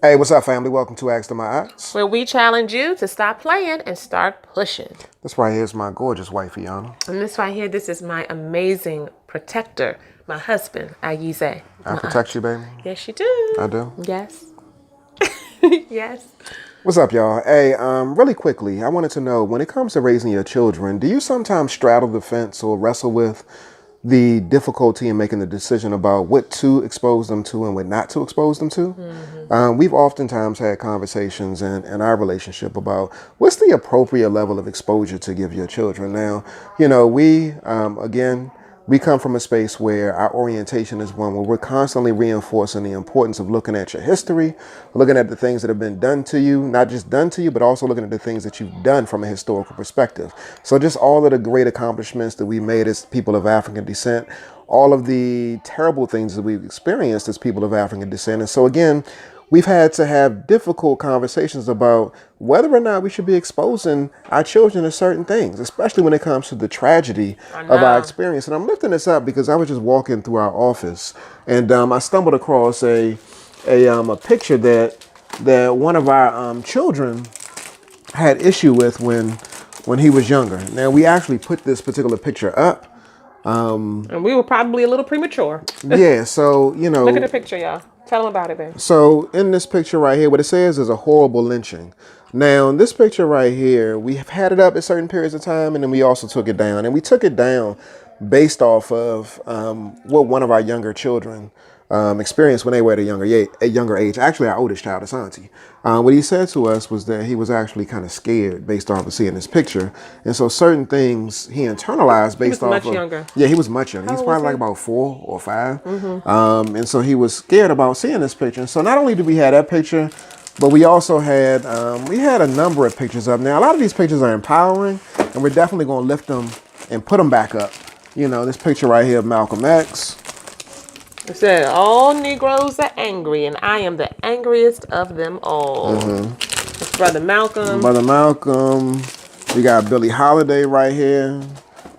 Hey, what's up, family? Welcome to Ask to My Eyes. where we challenge you to stop playing and start pushing. This right here is my gorgeous wife, Iana. And this right here, this is my amazing protector, my husband, Ayize. I protect you, baby. Yes, you do. I do. Yes. Yes. What's up, y'all? Hey, really quickly, I wanted to know, when it comes to raising your children, do you sometimes straddle the fence or wrestle with the difficulty in making the decision about what to expose them to and what not to expose them to? We've oftentimes had conversations in our relationship about what's the appropriate level of exposure to give your children. Now, we come from a space where our orientation is one where we're constantly reinforcing the importance of looking at your history, looking at the things that have been done to you, not just done to you, but also looking at the things that you've done from a historical perspective. So just all of the great accomplishments that we made as people of African descent, all of the terrible things that we've experienced as people of African descent. And so again, we've had to have difficult conversations about whether or not we should be exposing our children to certain things, especially when it comes to the tragedy of our experience. And I'm lifting this up because I was just walking through our office and I stumbled across a picture that one of our children had issue with when he was younger. Now, we actually put this particular picture up. And we were probably a little premature. Yeah, so, Look at the picture, y'all. Tell them about it, baby. So in this picture right here, what it says is a horrible lynching. Now, in this picture right here, we have had it up at certain periods of time, and then we also took it down. And we took it down based off of what one of our younger children experienced when they were at a younger age. Actually, our oldest child, Asante. What he said to us was that he was actually kind of scared based off of seeing this picture. And so certain things he internalized based off of... He was much younger. Yeah, he was much younger. He's probably like about 4 or 5. And so he was scared about seeing this picture. And so not only did we have that picture, but we also had, we had a number of pictures up. Now, a lot of these pictures are empowering, and we're definitely going to lift them and put them back up. You know, this picture right here of Malcolm X. It said, all Negroes are angry, and I am the angriest of them all. It's Brother Malcolm. Brother Malcolm. You got Billie Holiday right here.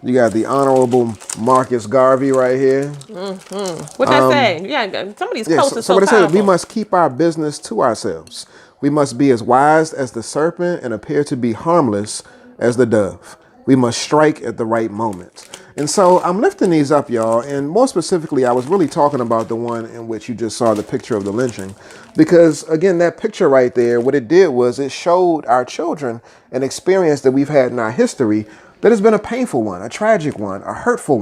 You got the Honorable Marcus Garvey right here. What'd that say? Yeah, somebody's post is so what it powerful. says, we must keep our business to ourselves. We must be as wise as the serpent and appear to be harmless as the dove. We must strike at the right moment. And so I'm lifting these up, y'all. And more specifically, I was really talking about the one in which you just saw the picture of the lynching. Because, again, that picture right there, what it did was it showed our children an experience that we've had in our history that has been a painful one, a tragic one, a hurtful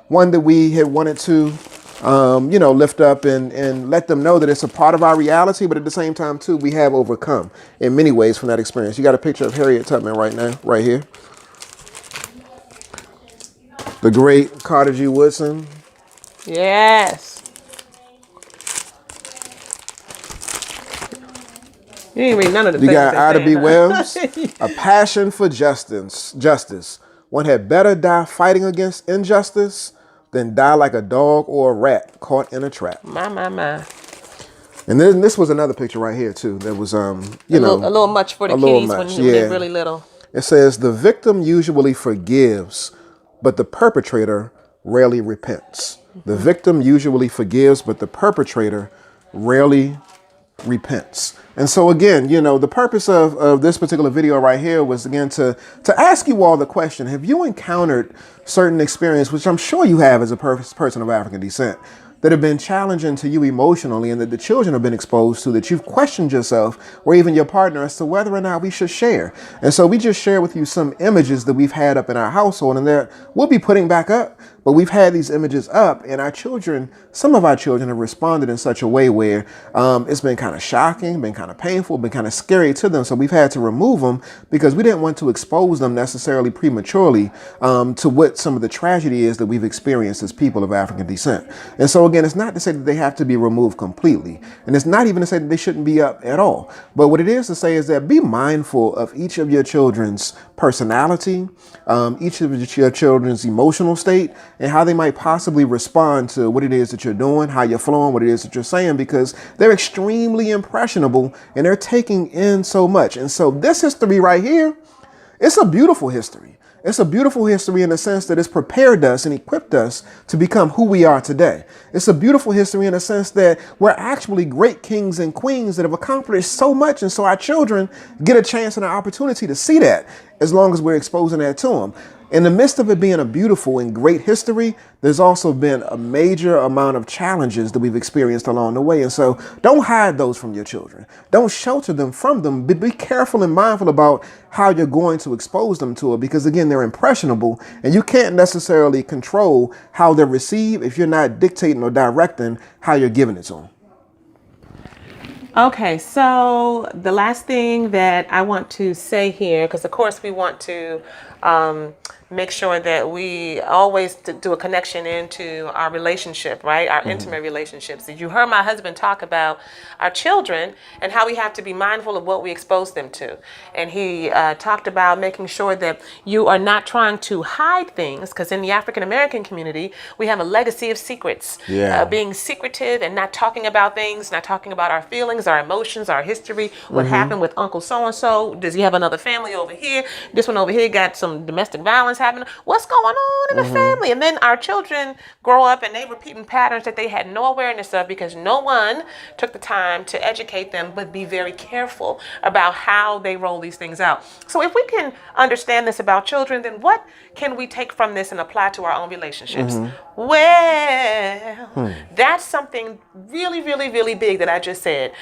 one that we had wanted to, lift up and let them know that it's a part of our reality. But at the same time, too, we have overcome in many ways from that experience. You got a picture of Harriet Tubman right now, right here. The great Carter G. Woodson. Yes. You didn't read none of the things. You got Ida B. Wells. A passion for justice. One had better die fighting against injustice than die like a dog or a rat caught in a trap. My. And then this was another picture right here, too. That was, a little much for the kiddies when they're really little. It says, the victim usually forgives, but the perpetrator rarely repents. The victim usually forgives, but the perpetrator rarely repents. And so again, the purpose of this particular video right here was, again, to ask you all the question, have you encountered certain experience, which I'm sure you have as a person of African descent, that have been challenging to you emotionally and that the children have been exposed to, that you've questioned yourself or even your partner as to whether or not we should share? And so we just share with you some images that we've had up in our household, and that we'll be putting back up. But we've had these images up, and our children, some of our children have responded in such a way where it's been kind of shocking, been kind of painful, been kind of scary to them. So we've had to remove them because we didn't want to expose them necessarily prematurely to what some of the tragedy is that we've experienced as people of African descent. And so again, it's not to say that they have to be removed completely. And it's not even to say that they shouldn't be up at all. But what it is to say is that be mindful of each of your children's personality, each of your children's emotional state, and how they might possibly respond to what it is that you're doing, how you're flowing, what it is that you're saying, because they're extremely impressionable and they're taking in so much. And so this history right here, it's a beautiful history. It's a beautiful history in the sense that it's prepared us and equipped us to become who we are today. It's a beautiful history in the sense that we're actually great kings and queens that have accomplished so much. And so our children get a chance and an opportunity to see that as long as we're exposing that to them. In the midst of it being a beautiful and great history, there's also been a major amount of challenges that we've experienced along the way. And so don't hide those from your children. Don't shelter them from them. Be careful and mindful about how you're going to expose them to it, because again, they're impressionable and you can't necessarily control how they're received if you're not dictating or directing how you're giving it to them. Okay, so the last thing that I want to say here, because of course we want to make sure that we always do a connection into our relationship, right? Our intimate relationships. You heard my husband talk about our children and how we have to be mindful of what we expose them to. And he talked about making sure that you are not trying to hide things, because in the African American community, we have a legacy of secrets. Being secretive and not talking about things, not talking about our feelings, our emotions, our history, what happened with Uncle so-and-so. Does he have another family over here? This one over here got some domestic violence happening. What's going on in the family? And then our children grow up and they repeating patterns that they had no awareness of because no one took the time to educate them, but be very careful about how they roll these things out. So if we can understand this about children, then what can we take from this and apply to our own relationships? Well, that's something really, really, really big that I just said.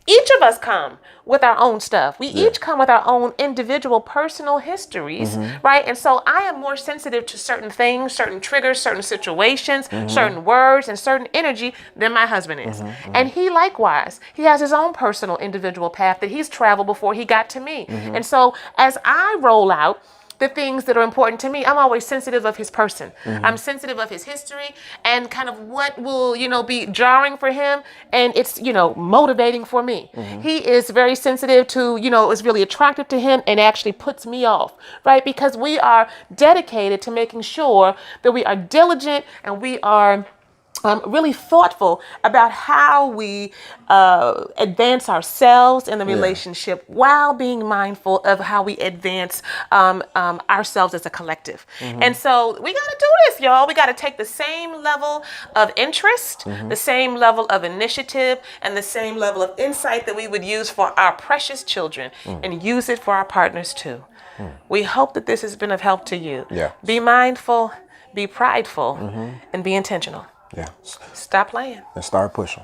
Each of us come with our own stuff. We each come with our own individual personal histories, right? And so I am more sensitive to certain things, certain triggers, certain situations, certain words, and certain energy than my husband is. And he likewise, he has his own personal individual path that he's traveled before he got to me. And so as I roll out the things that are important to me, I'm always sensitive of his person. I'm sensitive of his history and kind of what will, be jarring for him. And it's, motivating for me. He is very sensitive to, it's really attractive to him and actually puts me off, right? Because we are dedicated to making sure that we are diligent and we are really thoughtful about how we advance ourselves in the relationship while being mindful of how we advance ourselves as a collective. And so we got to do this, y'all. We got to take the same level of interest, the same level of initiative, and the same level of insight that we would use for our precious children and use it for our partners too. We hope that this has been of help to you. Be mindful, be prideful, and be intentional. Yeah. Stop playing. And start pushing.